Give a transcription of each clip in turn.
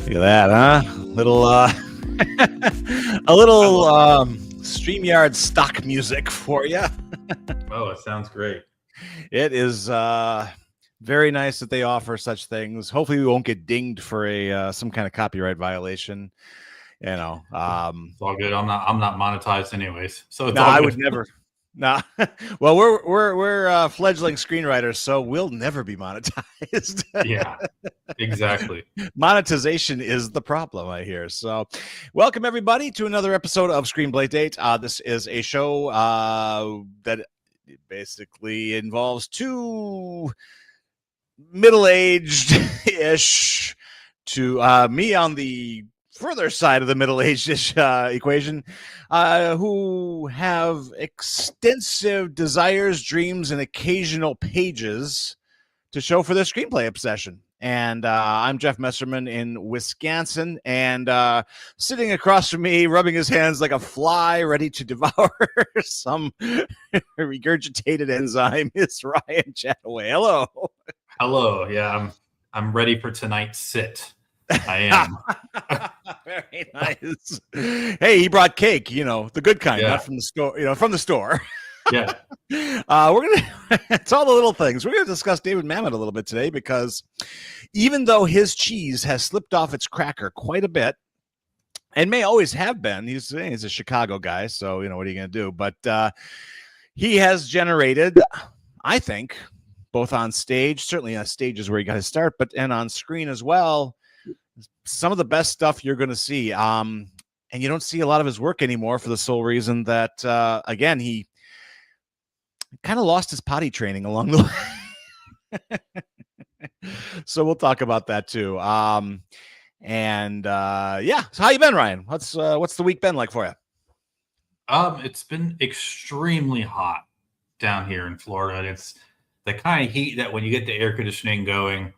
Look at that, huh? Little, a little StreamYard stock music for you. Oh, it sounds great. It is very nice that they offer such things. Hopefully, we won't get dinged for a some kind of copyright violation. You know, It's all good. I'm not monetized anyways, so it's no, all I good. would never. Nah, well, we're fledgling screenwriters, so we'll never be monetized. Yeah, exactly. Monetization is the problem, I hear. So, welcome everybody to another episode of ScreenplayDate. This is a show that basically involves two middle-aged-ish to me on the further side of the middle-aged-ish equation, who have extensive desires, dreams, and occasional pages to show for their screenplay obsession. And I'm Jeff Messerman in Wisconsin, and sitting across from me, rubbing his hands like a fly ready to devour some regurgitated enzyme, is Ryan Chataway. Hello. Hello. Yeah, I'm ready for tonight's sit. I am. Very nice. Hey, he brought cake, the good kind, Yeah. not from the store, from the store. Yeah. We're gonna it's all the little things. We're gonna discuss David Mamet a little bit today, because even though his cheese has slipped off its cracker quite a bit, and may always have been, he's a Chicago guy, so what are you gonna do? But he has generated, I think, both on stage, certainly on stages where he got his start, and on screen as well, some of the best stuff you're gonna see. And you don't see a lot of his work anymore for the sole reason that again, he kind of lost his potty training along the way. So we'll talk about that too. Yeah. So how you been, Ryan? What's the week been like for you? It's been extremely hot down here in Florida. It's the kind of heat that when you get the air conditioning going,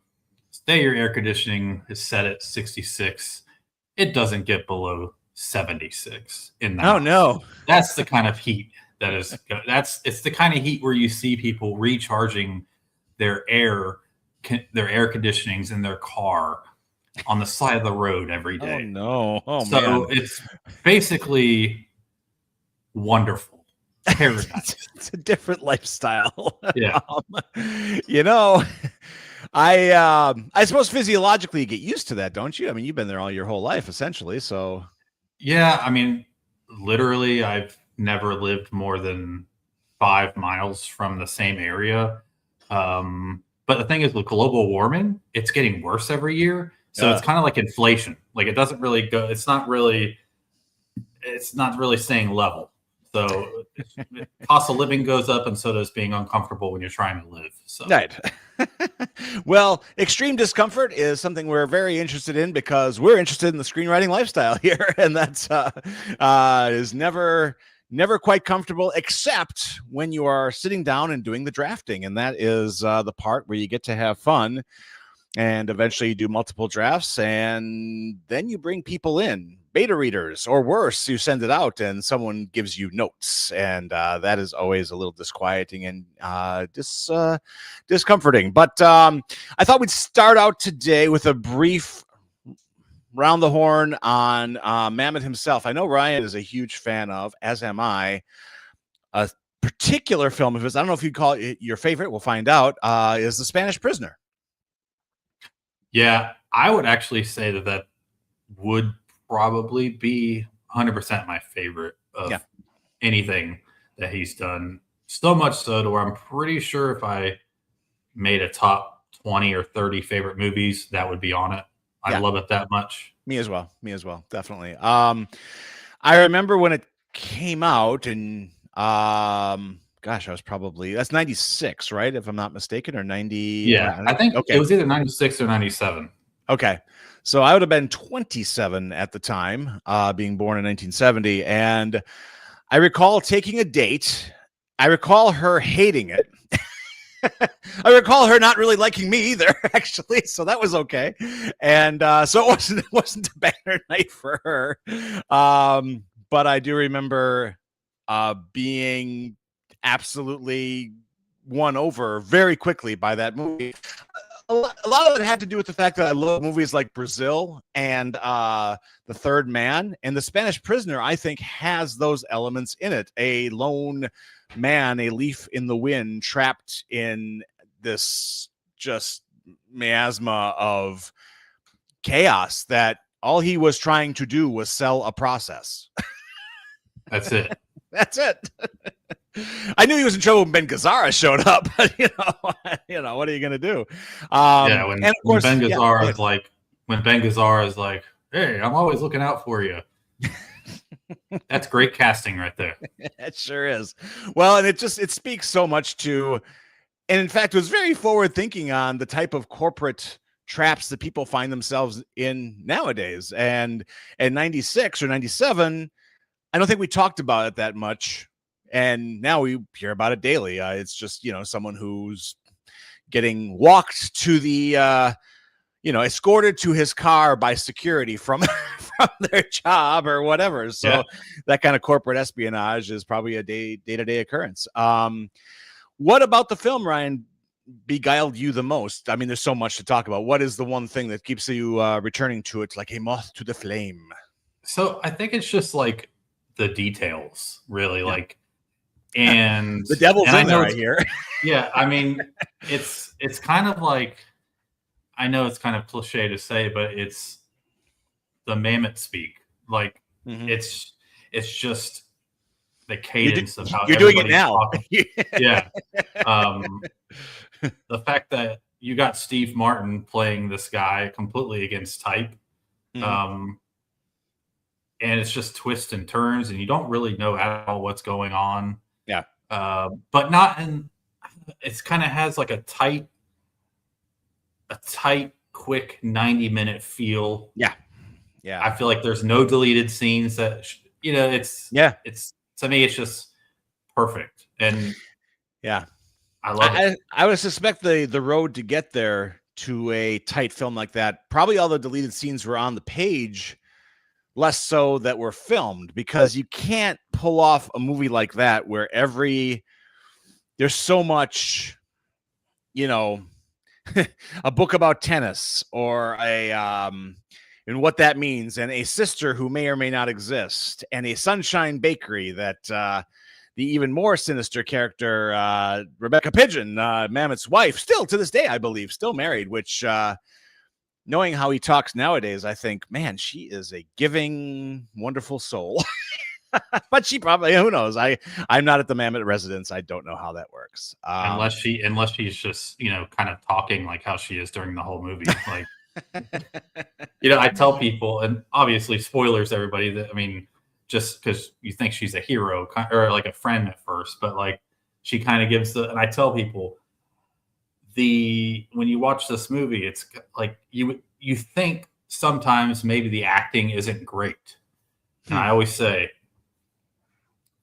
say your air conditioning is set at 66, it doesn't get below 76 in the house. No. That's the kind of heat it's the kind of heat where you see people recharging their air conditionings in their car on the side of the road every day. Oh no. Oh so man. It's basically wonderful. Paradise. It's a different lifestyle. Yeah. I suppose physiologically you get used to that, don't you? I mean, you've been there all your whole life essentially, so. Yeah, I mean, literally I've never lived more than 5 miles from the same area. But the thing is, with global warming, it's getting worse every year. So It's kind of like inflation. Like, it doesn't really go, it's not really staying level. So cost of living goes up, and so does being uncomfortable when you're trying to live. So. Right. Well, extreme discomfort is something we're very interested in, because we're interested in the screenwriting lifestyle here, and that's is never quite comfortable, except when you are sitting down and doing the drafting, and that is the part where you get to have fun, and eventually you do multiple drafts, and then you bring people in, beta readers, or worse, you send it out and someone gives you notes, and that is always a little disquieting and discomforting. But I thought we'd start out today with a brief round the horn on Mamet himself. I know Ryan is a huge fan of, as am I, a particular film of his. I don't know if you'd call it your favorite. We'll find out. Is The Spanish Prisoner. Yeah, I would actually say that would probably be 100% my favorite of anything that he's done. So much so to where I'm pretty sure if I made a top 20 or 30 favorite movies, that would be on it. I love it that much. Me as well. Definitely. I remember when it came out, and gosh, that's 96, right? If I'm not mistaken, or 90. Yeah, I think it was either 96 or 97. Okay. So I would have been 27 at the time, being born in 1970. And I recall taking a date. I recall her hating it. I recall her not really liking me either, actually. So that was okay. And so it wasn't a banner night for her. But I do remember being absolutely won over very quickly by that movie. a lot of it had to do with the fact that I love movies like Brazil and The Third Man, and The Spanish Prisoner, I think, has those elements in it. A lone man, a leaf in the wind, trapped in this just miasma of chaos that all he was trying to do was sell a process. That's it. That's it. I knew he was in trouble when Ben Gazzara showed up, but what are you going to do? When of course, Ben Gazzara is like, hey, I'm always looking out for you. That's great casting right there. It sure is. Well, and it speaks so much to, and in fact, was very forward thinking on the type of corporate traps that people find themselves in nowadays. And in 96 or 97, I don't think we talked about it that much. And now we hear about it daily. It's just, someone who's getting walked to the, escorted to his car by security from their job or whatever. So that kind of corporate espionage is probably a day-to-day occurrence. What about the film, Ryan, beguiled you the most? I mean, there's so much to talk about. What is the one thing that keeps you returning to it like a moth to the flame? So I think it's just like the details, really, like. And the devil's in there, I hear. Yeah, I mean, it's kind of like, I know it's kind of cliche to say, but it's the Mamet speak. Like it's just the cadence of how you're doing it now. Yeah. The fact that you got Steve Martin playing this guy completely against type. And it's just twists and turns, and you don't really know at all what's going on. Yeah. But not in, it's kind of has like a tight, quick 90-minute feel. Yeah. Yeah. I feel like there's no deleted scenes that, it's to me, it's just perfect. And yeah, I love it. I would suspect the road to get there to a tight film like that, probably all the deleted scenes were on the page, less so that were filmed, because you can't pull off a movie like that where there's so much, a book about tennis or and what that means, and a sister who may or may not exist, and a Sunshine Bakery that the even more sinister character, Rebecca Pigeon, Mamet's wife, still to this day, I believe, still married, which knowing how he talks nowadays, I think, man, she is a giving, wonderful soul. But she probably, who knows? I'm not at the Mamet residence. I don't know how that works. Unless she's just, kind of talking like how she is during the whole movie. Like, I tell people, and obviously spoilers, everybody, that, I mean, just because you think she's a hero or like a friend at first, but like she kind of gives and I tell people, when you watch this movie, it's like you think sometimes maybe the acting isn't great. And I always say,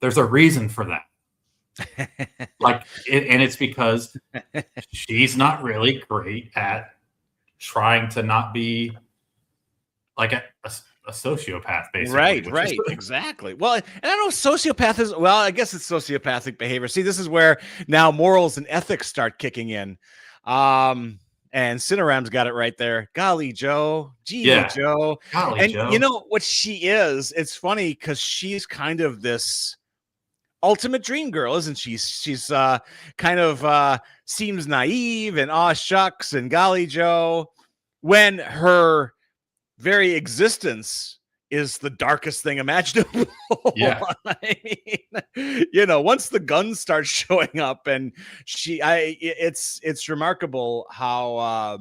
there's a reason for that. And it's because she's not really great at trying to not be like a sociopath, basically. Right, exactly. Well, and I know sociopath is, well, I guess it's sociopathic behavior. See, this is where now morals and ethics start kicking in. And Cineram's got it right there. Golly, Joe. Gee, Joe. Golly, Joe. You know what she is? It's funny because she's kind of this ultimate dream girl, isn't she? She's kind of seems naive and aw shucks and golly, Joe, when her very existence is the darkest thing imaginable. Yeah. I mean, once the guns start showing up, and it's remarkable how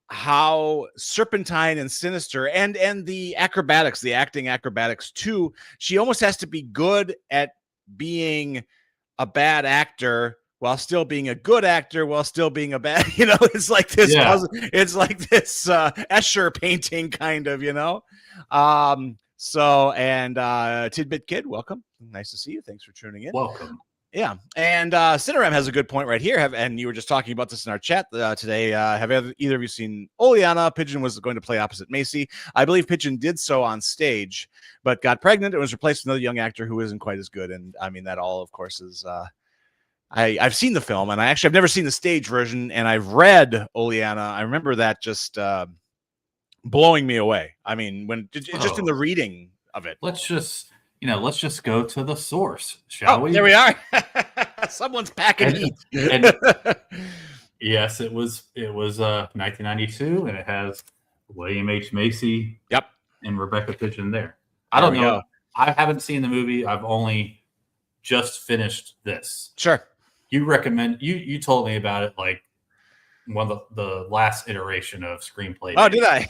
how serpentine and sinister, and the acrobatics, the acting acrobatics too. She almost has to be good at being a bad actor while still being a good actor, while still being a bad, it's like this, it's like this Escher painting kind of, Tidbit Kid, welcome. Nice to see you. Thanks for tuning in. Welcome. Yeah. And Cineram has a good point right here. And you were just talking about this in our chat today. Have either of you seen Oleana? Pigeon was going to play opposite Macy. I believe Pigeon did so on stage, but got pregnant and was replaced with another young actor who isn't quite as good. And I mean, that all, of course, is I've seen the film, and I've never seen the stage version, and I've read Oleana. I remember that just blowing me away. I mean, when just in the reading of it. Let's just go to the source, shall we? There we are. Someone's packing heat. And yes, it was 1992, and it has William H. Macy. Yep. And Rebecca Pigeon there. I don't know. I haven't seen the movie. I've only just finished this. Sure. You told me about it like one of the last iteration of ScreenplayDate. Oh, did I?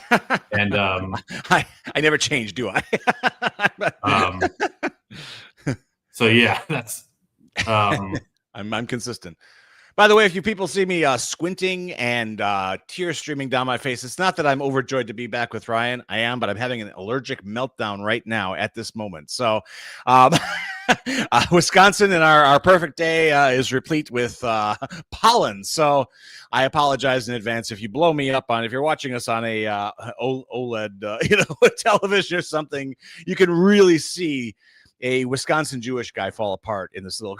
And I never changed, do I? So yeah, that's I'm consistent. By the way, if you people see me squinting and tears streaming down my face, it's not that I'm overjoyed to be back with Ryan. I am, but I'm having an allergic meltdown right now at this moment. So Wisconsin and our perfect day is replete with pollen. So I apologize in advance if you blow me up if you're watching us on a OLED television or something, you can really see a Wisconsin Jewish guy fall apart in this little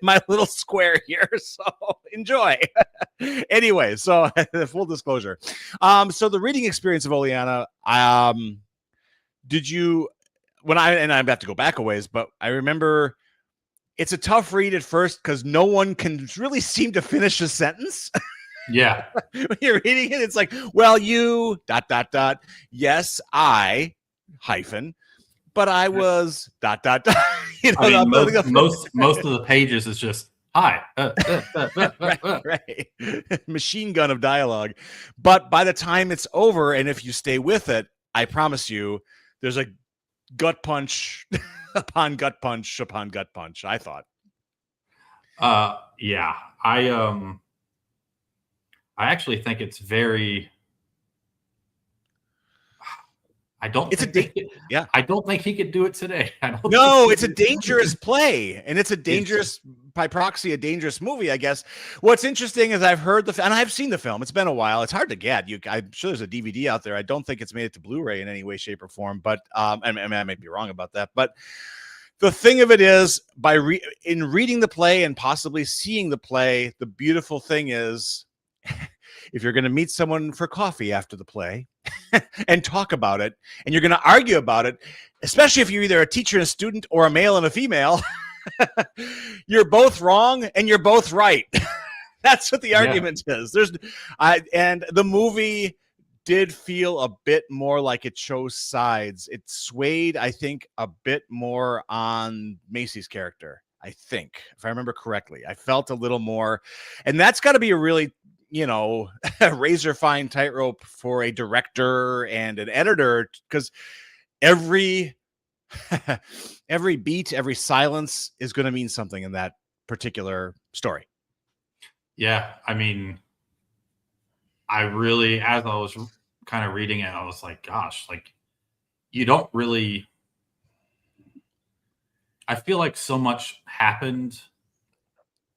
my little square here. So enjoy. Anyway, so full disclosure. So the reading experience of Oleana, did you and I'm about to go back a ways, but I remember it's a tough read at first because no one can really seem to finish a sentence. Yeah. When you're reading it, it's like, well, you ... Yes, I ... but I was ... I mean, most of the pages is just hi. Right. Machine gun of dialogue. But by the time it's over, and if you stay with it, I promise you, there's a gut punch upon gut punch upon gut punch, I thought. Yeah. I actually think it's very. I don't think he could do it today. It's a dangerous play, and it's a dangerous, by proxy, a dangerous movie, I guess. What's interesting is I've heard and I've seen the film. It's been a while. It's hard to get. I'm sure there's a DVD out there. I don't think it's made it to Blu-ray in any way, shape, or form. But I might be wrong about that. But the thing of it is, in reading the play and possibly seeing the play, the beautiful thing is, if you're going to meet someone for coffee after the play and talk about it, and you're going to argue about it, especially if you're either a teacher and a student or a male and a female, you're both wrong and you're both right. That's what the argument is. And the movie did feel a bit more like it chose sides. It swayed, I think, a bit more on Macy's character, I think, if I remember correctly. I felt a little more, and that's got to be a really razor fine tightrope for a director and an editor, because every beat, every silence is going to mean something in that particular story. Yeah. I mean, I really, as I was kind of reading it, I was like, gosh, like you don't really, I feel like so much happened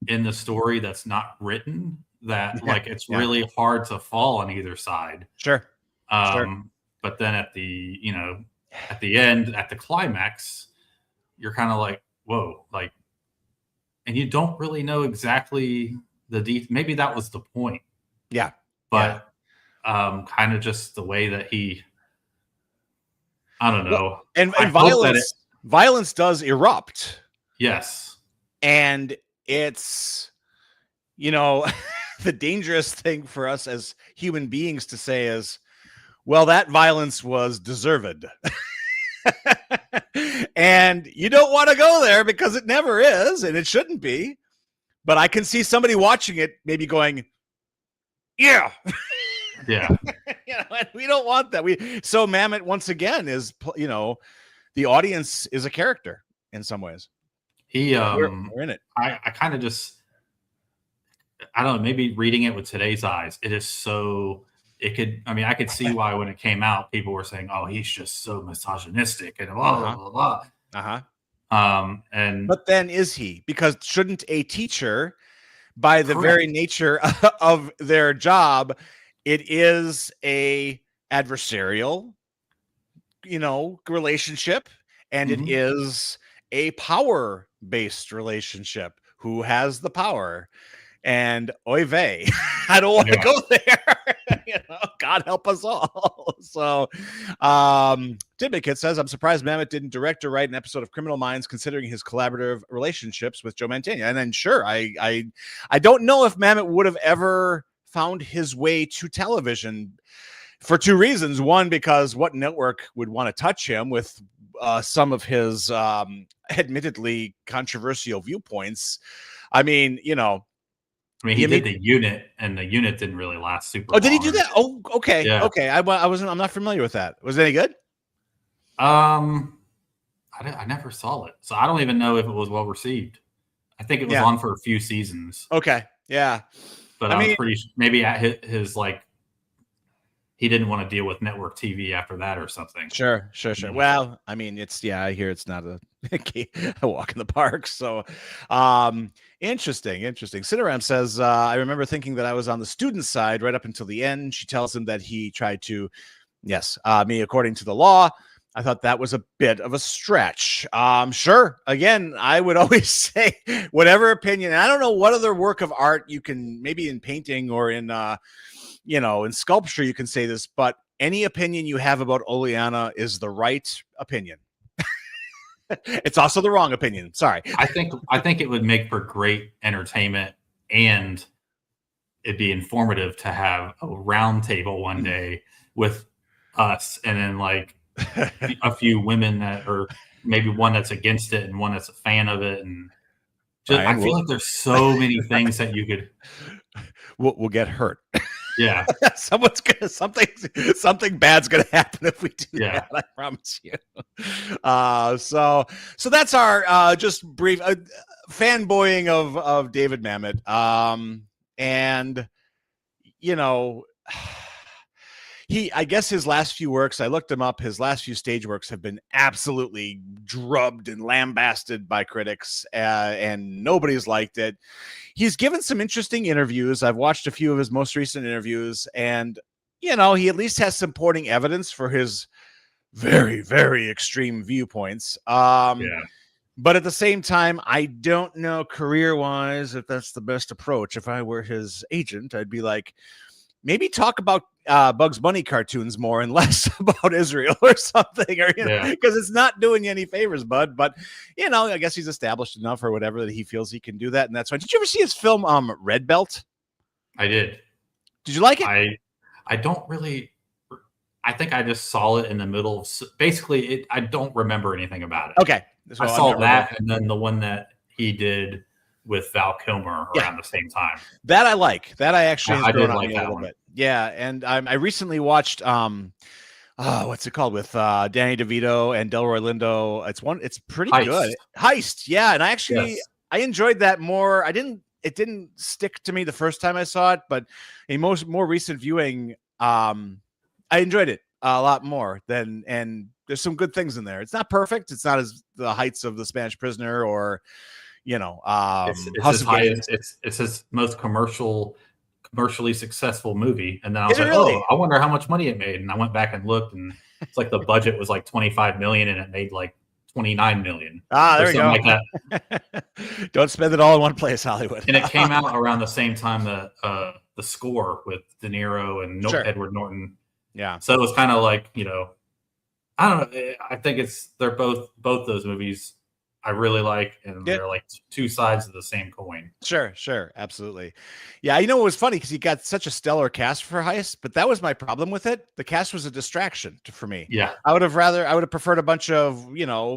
in the story that's not written that like it's really hard to fall on either side. Sure. But then at the end, at the climax, you're kind of like, whoa, like, and you don't really know exactly the detail. Maybe that was the point. Yeah. But kind of just the way that I don't know. And violence does erupt. Yes. And it's, the dangerous thing for us as human beings to say is, well, that violence was deserved. And you don't want to go there because it never is, and it shouldn't be. But I can see somebody watching it maybe going, yeah. Yeah. And we don't want that. So Mamet, once again, is, the audience is a character in some ways. We're in it. I kind of just, I don't know, maybe reading it with today's eyes, it is so, I could see why when it came out, people were saying, oh, he's just so misogynistic and blah, blah, blah. But then is he? Because shouldn't a teacher, by the very nature of their job, it is a adversarial, relationship, and it is a power-based relationship. Who has the power? And oy vey, I don't want to go there. God help us all. So, Tidbit says, I'm surprised Mamet didn't direct or write an episode of Criminal Minds, considering his collaborative relationships with Joe Mantegna. And then, sure, I don't know if Mamet would have ever found his way to television for two reasons. One, because what network would want to touch him with some of his admittedly controversial viewpoints? I mean, he did the unit, and the unit didn't really last super long. Oh, did he do that? Oh, okay. Yeah. Okay. I'm not familiar with that. Was it any good? I never saw it, so I don't even know if it was well received. I think it was on for a few seasons. Okay. Yeah. But I'm pretty sure maybe at his he didn't want to deal with network TV after that or something. Sure. Well, I mean, I hear it's not a walk in the park. So, interesting. Sitaram says, I remember thinking that I was on the student side right up until the end. She tells him that he tried to, me according to the law. I thought that was a bit of a stretch. Sure. Again, I would always say whatever opinion. I don't know what other work of art you can, maybe in painting or in, in sculpture, you can say this, but any opinion you have about Oleana is the right opinion. It's also the wrong opinion. Sorry. I think it would make for great entertainment, and it'd be informative to have a round table one day with us, and then a few women that, or maybe one that's against it and one that's a fan of it, and I feel like there's so many things that you could. We'll get hurt. Yeah, something bad's gonna happen if we do that. I promise you. So that's our just brief fanboying of David Mamet. And I guess his last few works, I looked him up, his last few stage works have been absolutely drubbed and lambasted by critics, and nobody's liked it. He's given some interesting interviews. I've watched a few of his most recent interviews, and, he at least has supporting evidence for his very, very extreme viewpoints. But at the same time, I don't know career-wise if that's the best approach. If I were his agent, I'd be like, maybe talk about Bugs Bunny cartoons more and less about Israel or something, or because it's not doing you any favors, bud. But I guess he's established enough or whatever that he feels he can do that, and that's fine. Did you ever see his film Red Belt? I did. Did you like it? I don't really. I think I just saw it in the middle of. Basically, I don't remember anything about it. Okay, I saw that, and then the one that he did with Val Kilmer around the same time. That I like. That I actually I did like that a little bit. Yeah, and I recently watched what's it called with Danny DeVito and Delroy Lindo. It's pretty good. Heist. Yeah, and I actually I enjoyed that more. It didn't stick to me the first time I saw it, but a more recent viewing, I enjoyed it a lot more than, and there's some good things in there. It's not perfect. It's not as the heights of The Spanish Prisoner or it's his most commercially successly movie. And then I was like, really? I wonder how much money it made. And I went back and looked, and it's like the budget was like 25 million and it made like 29 million. There you go. Like that. Don't spend it all in one place, Hollywood. And it came out around the same time that The Score with De Niro and Edward Norton. Yeah. So it was kind of like, I don't know. I think they're both those movies I really like, and they're like two sides of the same coin. Sure. Absolutely. Yeah. It was funny because he got such a stellar cast for Heist, but that was my problem with it. The cast was a distraction for me. Yeah. I would have preferred a bunch of,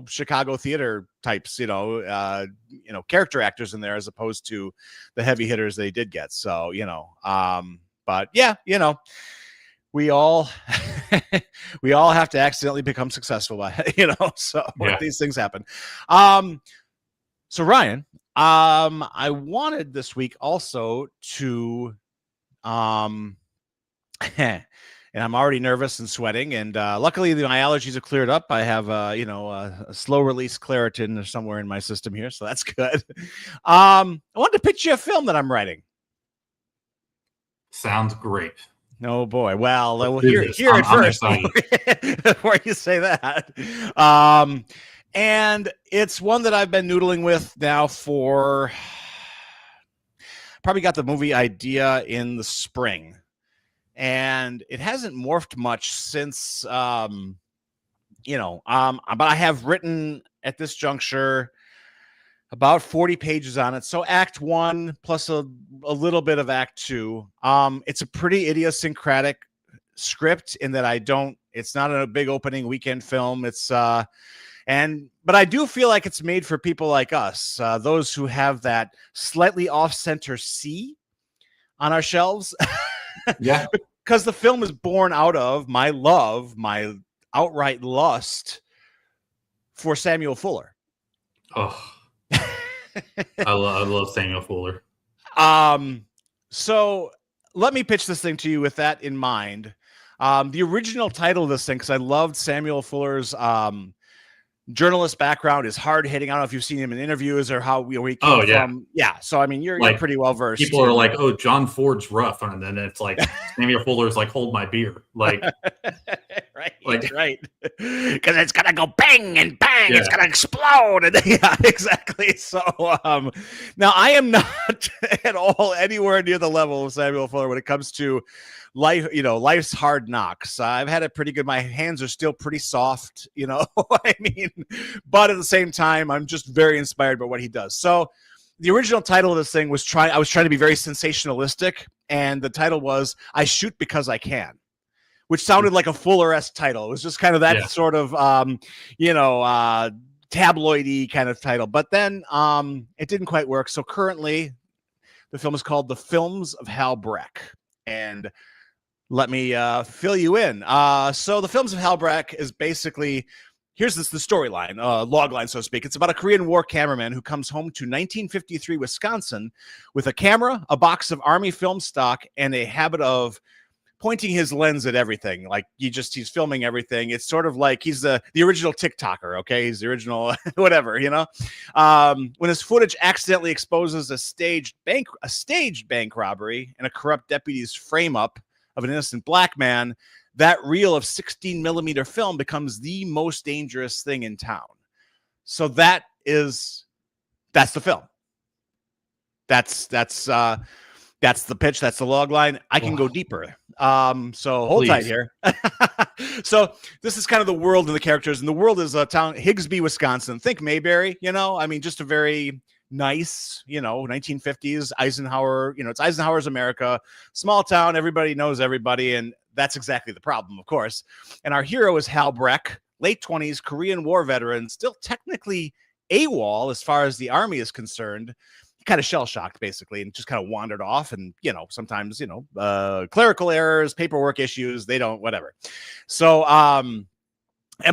Chicago theater types, character actors in there as opposed to the heavy hitters they did get. So, but yeah, we all have to accidentally become successful by so these things happen. So Ryan, I wanted this week also to and I'm already nervous and sweating, and luckily my allergies have cleared up. I have a slow release Claritin somewhere in my system here, so that's good. I wanted to pitch you a film that I'm writing. Sounds great. Oh boy! Well, hear it first before you say that. And it's one that I've been noodling with now for probably got the movie idea in the spring. And it hasn't morphed much since, but I have written at this juncture about 40 pages on it. So act one plus a little bit of act two. It's a pretty idiosyncratic script in that it's not a big opening weekend film. But I do feel like it's made for people like us, those who have that slightly off-center C on our shelves. Yeah. Because the film is born out of my outright lust for Samuel Fuller. Oh, I love Samuel Fuller. So let me pitch this thing to you with that in mind. The original title of this thing, because I loved Samuel Fuller's journalist background, is hard hitting. I don't know if you've seen him in interviews or how he came from. Yeah. So I mean, you're pretty well versed. People are like, "Oh, John Ford's rough," and then it's like Samuel Fuller's like, "Hold my beer," like, right, because it's gonna go bang and bang. Yeah. It's gonna explode, and yeah, exactly. So now I am not at all anywhere near the level of Samuel Fuller when it comes to life, life's hard knocks. I've had it pretty good. My hands are still pretty soft, I mean, but at the same time, I'm just very inspired by what he does. So the original title of this thing was I was trying to be very sensationalistic, and the title was I Shoot Because I Can, which sounded like a Fuller-esque title. It was just kind of that sort of, tabloidy kind of title. But then it didn't quite work. So currently the film is called The Films of Hal Breck. And let me fill you in. So The Films of Hal Breck is basically, the storyline, log line, so to speak. It's about a Korean War cameraman who comes home to 1953 Wisconsin with a camera, a box of Army film stock, and a habit of pointing his lens at everything. Like he's filming everything. It's sort of like he's the original TikToker. Okay. He's the original, whatever, when his footage accidentally exposes a staged bank robbery and a corrupt deputy's frame up of an innocent black man, that reel of 16 millimeter film becomes the most dangerous thing in town. So that's the film. That's the pitch. That's the log line. I can go deeper. So hold tight here. So this is kind of the world of the characters, and the world is a town, Higsby, Wisconsin. Think Mayberry, just a very nice, 1950s Eisenhower, it's Eisenhower's America, small town. Everybody knows everybody. And that's exactly the problem, of course. And our hero is Hal Breck, late 20s, Korean War veteran, still technically AWOL as far as the Army is concerned. Kind of shell-shocked, basically, and just kind of wandered off. And, sometimes, clerical errors, paperwork issues, they don't, whatever. So,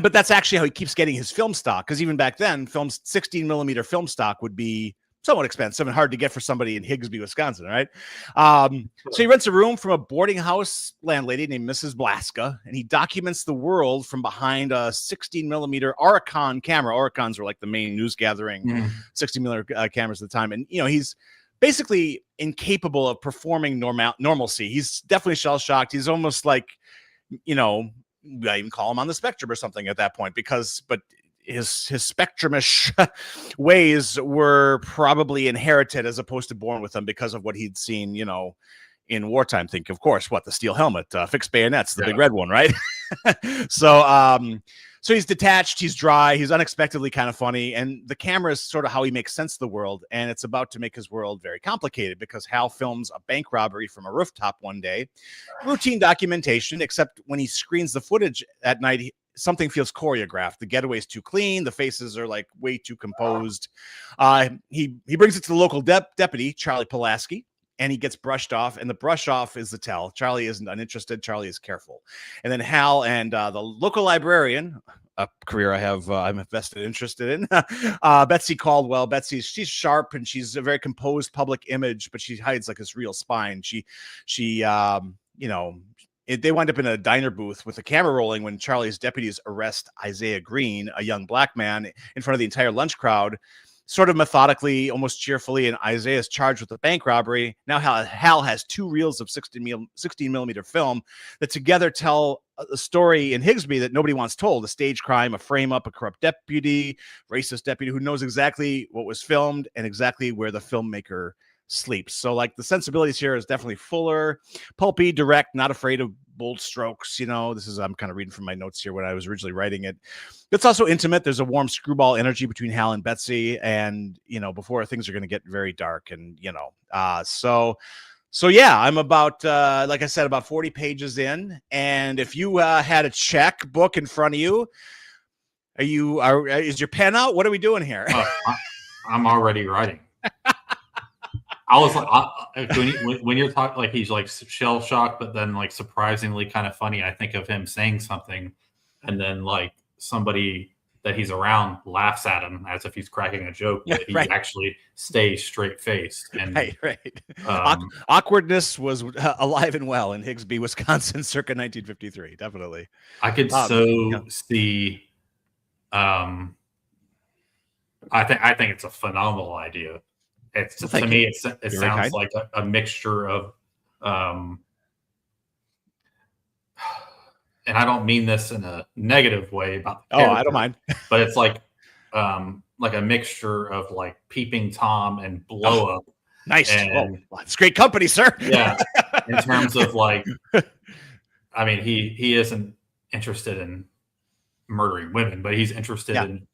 but that's actually how he keeps getting his film stock, because even back then, 16 millimeter film stock would be somewhat expensive and hard to get for somebody in Higsby, Wisconsin, right? So he rents a room from a boarding house landlady named Mrs. Blaska, and he documents the world from behind a 16 millimeter Oricon camera. Oricons were like the main news gathering 16 millimeter cameras at the time. And, he's basically incapable of performing normalcy. He's definitely shell-shocked. He's almost like, I even call him on the spectrum or something at that point, but his spectrumish ways were probably inherited as opposed to born with them because of what he'd seen, in wartime. Think, of course, the steel helmet, fixed bayonets, the big red one, right? So he's detached, he's dry, he's unexpectedly kind of funny, and the camera is sort of how he makes sense of the world, and it's about to make his world very complicated because Hal films a bank robbery from a rooftop one day. Routine documentation, except when he screens the footage at night, something feels choreographed. The getaway's too clean. The faces are like way too composed. He brings it to the local deputy, Charlie Pulaski, and he gets brushed off. And the brush off is the tell. Charlie isn't uninterested. Charlie is careful. And then Hal and the local librarian, a career I'm invested interested in, Betsy Caldwell. She's sharp and she's a very composed public image, but she hides like this real spine. They wind up in a diner booth with the camera rolling when Charlie's deputies arrest Isaiah Green, a young black man, in front of the entire lunch crowd. sort of methodically, almost cheerfully, and Isaiah is charged with a bank robbery. Now Hal has 2 reels of 16 millimeter film that together tell a story in Higsby that nobody wants told: a stage crime, a frame up, a corrupt deputy, racist deputy who knows exactly what was filmed and exactly where the filmmaker sleeps. So like the sensibilities here is definitely fuller, pulpy, direct, not afraid of bold strokes. This is, I'm kind of reading from my notes here when I was originally writing it. It's also intimate. There's a warm screwball energy between Hal and Betsy, and before things are going to get very dark, and so yeah, I'm about like I said, about 40 pages in, and if you had a checkbook in front of you, is your pen out? What are we doing here? I'm already writing. I was like, when you're talking, like he's like shell shocked, but then like surprisingly kind of funny. I think of him saying something, and then like somebody that he's around laughs at him as if he's cracking a joke, but he actually stays straight faced. And right. Awkwardness was alive and well in Higsby, Wisconsin, circa 1953. Definitely, I could see. I think it's a phenomenal idea. It's to me, it sounds like a mixture of, and I don't mean this in a negative way about the character, I don't mind, but it's like a mixture of like Peeping Tom and Blow Up. Nice, and it's great company, sir. Yeah, in terms of like, I mean, he isn't interested in murdering women, but he's interested in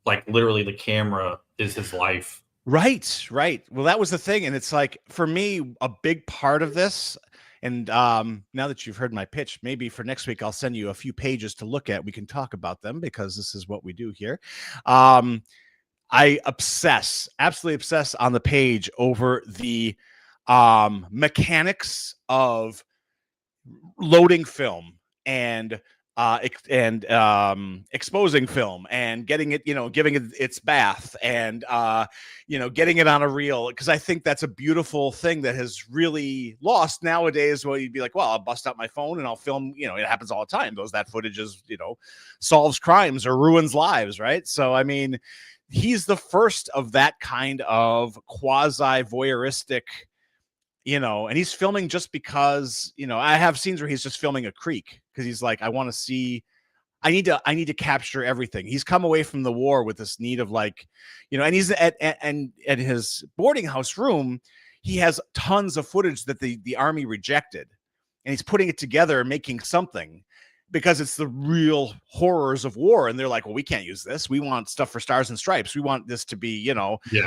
like literally the camera is his life. Right. Well, that was the thing. And it's like, for me, a big part of this, and now that you've heard my pitch, maybe for next week, I'll send you a few pages to look at. We can talk about them because this is what we do here. I absolutely obsess on the page over the mechanics of loading film and exposing film and getting it, giving it its bath and, getting it on a reel. Because I think that's a beautiful thing that has really lost nowadays, where you'd be like, well, I'll bust out my phone and I'll film, it happens all the time. That footage is, solves crimes or ruins lives. Right. So, I mean, he's the first of that kind of quasi voyeuristic, and he's filming just because, I have scenes where he's just filming a creek because he's like, I want to see, I need to capture everything. He's come away from the war with this need of like, and he's at his boarding house room, he has tons of footage that the army rejected, and he's putting it together and making something because it's the real horrors of war. And they're like, well, we can't use this. We want stuff for Stars and Stripes. We want this to be,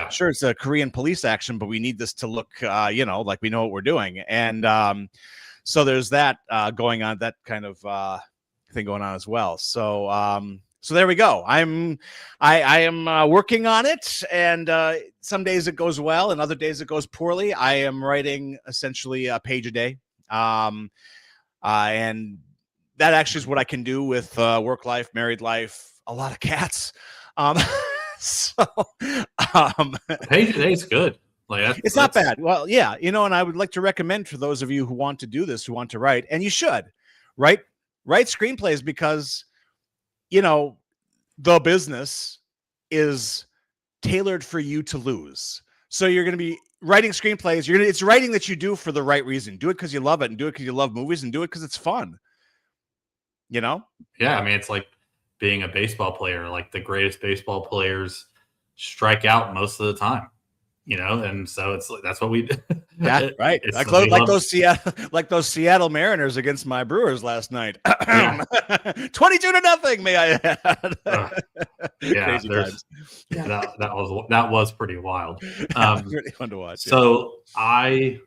sure, it's a Korean police action, but we need this to look, like we know what we're doing. And so there's that going on, that kind of thing going on as well. So there we go. I am working on it, and some days it goes well, and other days it goes poorly. I am writing essentially a page a day, and that actually is what I can do with work life, married life, a lot of cats. Page a day is good. Like it's not bad. Well, yeah, and I would like to recommend for those of you who want to do this, who want to write, and you should write screenplays, because the business is tailored for you to lose. So you're going to be writing screenplays. It's writing that you do for the right reason. Do it because you love it, and do it because you love movies, and do it because it's fun. Yeah, I mean, it's like being a baseball player. Like the greatest baseball players strike out most of the time, and so that's what we do. Yeah, right. Like those Seattle Mariners against my Brewers last night. 22-0, may I add. That was pretty wild. Pretty fun to watch. So I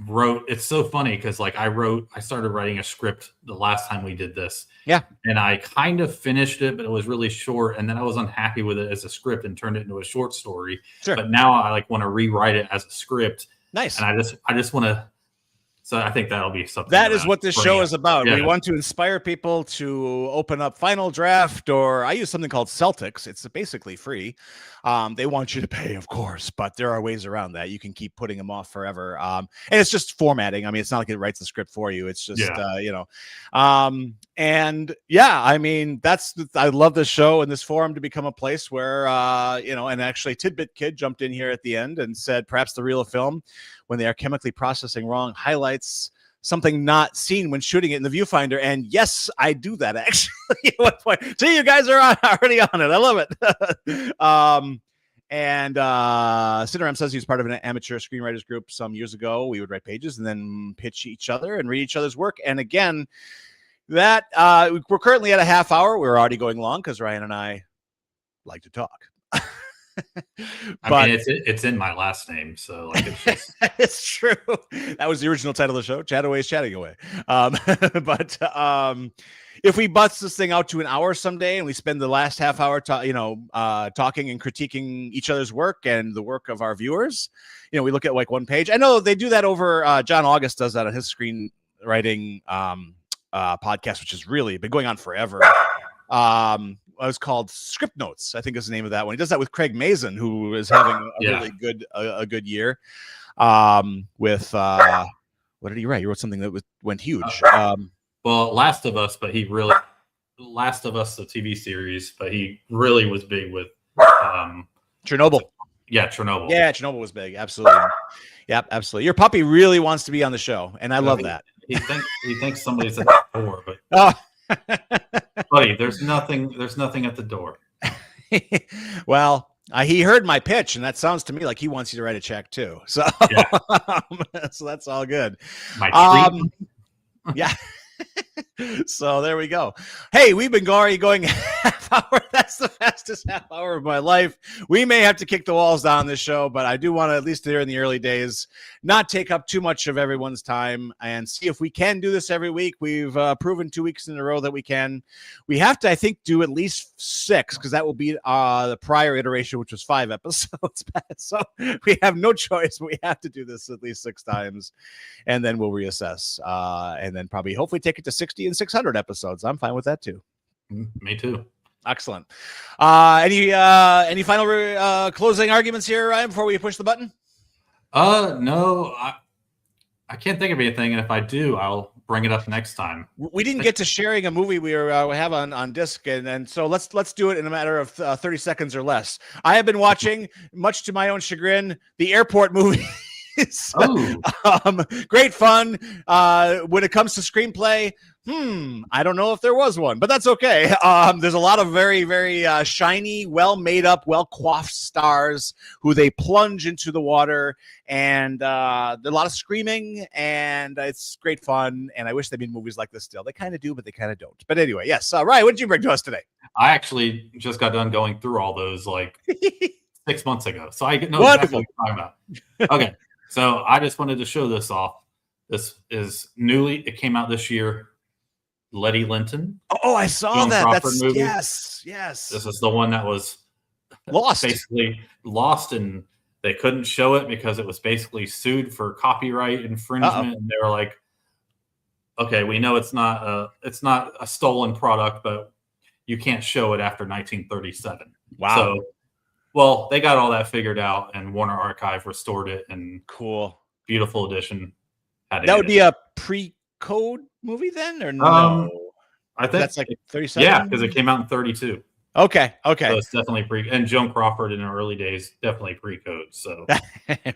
wrote, it's so funny because like I started writing a script the last time we did this. Yeah. And I kind of finished it, but it was really short. And then I was unhappy with it as a script and turned it into a short story. Sure. But now I like want to rewrite it as a script. Nice. And I just want to So I think that'll be something. That is what this show is about. Yeah. We want to inspire people to open up Final Draft, or I use something called Celtics. It's basically free. They want you to pay, of course, but there are ways around that. You can keep putting them off forever. And it's just formatting. I mean, it's not like it writes the script for you. It's just, and yeah, I mean, I love this show and this forum to become a place where, and actually Tidbit Kid jumped in here at the end and said, perhaps the reel of film, when they are chemically processing wrong, highlights something not seen when shooting it in the viewfinder. And yes, I do that actually at one point. See, you guys are already on it. I love it. Cineram says he was part of an amateur screenwriters group some years ago. We would write pages and then pitch each other and read each other's work. And again, that we're currently at a half hour. We're already going long because Ryan and I like to talk. I mean, it's in my last name, so like it's just it's true. That was the original title of the show. Chat away is chatting away. If we bust this thing out to an hour someday and we spend the last half hour talking and critiquing each other's work and the work of our viewers, we look at like one page. I know they do that over John August does that on his screenwriting podcast, which has really been going on forever. It was called Script Notes, I think is the name of that one. He does that with Craig Mazin, who is having really good year. With what did he write? He wrote something that went huge. Well, Last of Us, the TV series, but he really was big with Chernobyl. Yeah, Chernobyl. Yeah, Chernobyl was big. Absolutely. Yep, absolutely. Your puppy really wants to be on the show, and I love that. He thinks somebody's at the door, but buddy, there's nothing at the door. Well, he heard my pitch, and that sounds to me like he wants you to write a check too. So, so that's all good. My treat. Yeah. So there we go. Hey, we've been going half hour. That's the fastest half hour of my life. We may have to kick the walls down this show, but I do want to, at least there in the early days, not take up too much of everyone's time and see if we can do this every week. We've proven 2 weeks in a row that we can. We have to, I think, do at least 6 because that will be the prior iteration, which was 5 episodes. So we have no choice. We have to do this at least 6 times, and then we'll reassess, and then probably hopefully take it to 60 and 600 episodes. I'm fine with that too. Me too. Excellent. Any final closing arguments here, Ryan, before we push the button? No, I can't think of anything, and if I do, I'll bring it up next time. We didn't get to sharing a movie we have on disc, and so let's do it in a matter of 30 seconds or less. I have been watching, much to my own chagrin, the Airport movie. Great fun. When it comes to screenplay, I don't know if there was one, but that's okay. There's a lot of very, very shiny, well made up, well coiffed stars who they plunge into the water, and there's a lot of screaming, and it's great fun. And I wish they made movies like this still. They kind of do, but they kind of don't. But anyway, yes. Ryan, what did you bring to us today? I actually just got done going through all those like 6 months ago, so I know Wonderful. exactly what you're talking about. Okay. So I just wanted to show this off. This is it came out this year. Letty Linton. Oh, I saw Joan that. Crawford That's movie. Yes. This is the one that was Lost. basically lost, and they couldn't show it because it was basically sued for copyright infringement. And they were like, "Okay, we know it's not a stolen product, but you can't show it after 1937." Wow. So, well, they got all that figured out, and Warner Archive restored it, and cool, beautiful edition. That would be a pre-code movie then, or no? I think that's like 37. Yeah, because it came out in 32. Okay. So it's definitely pre. And Joan Crawford in her early days, definitely pre-code. So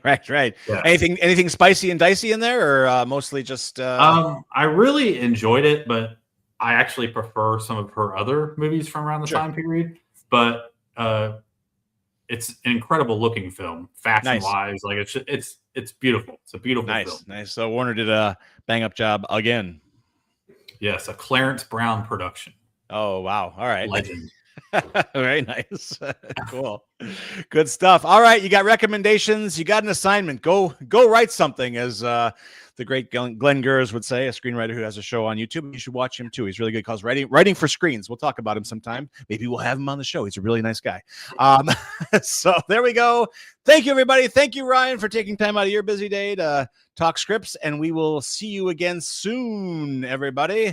right. Yeah. Anything spicy and dicey in there, or mostly just? I really enjoyed it, but I actually prefer some of her other movies from around the time period. But it's an incredible looking film, fashion wise. Like it's beautiful. It's a beautiful film. Nice. So Warner did a bang up job again. Yes, a Clarence Brown production. Oh wow! All right, legend. Very nice. Cool. Good stuff. All right, you got recommendations. You got an assignment. Go write something, as the the great Glenn Gers would say, a screenwriter who has a show on YouTube. You should watch him too. He's really good because writing for screens. We'll talk about him sometime. Maybe we'll have him on the show. He's a really nice guy. So there we go. Thank you, everybody. Thank you, Ryan, for taking time out of your busy day to talk scripts, and we will see you again soon, everybody.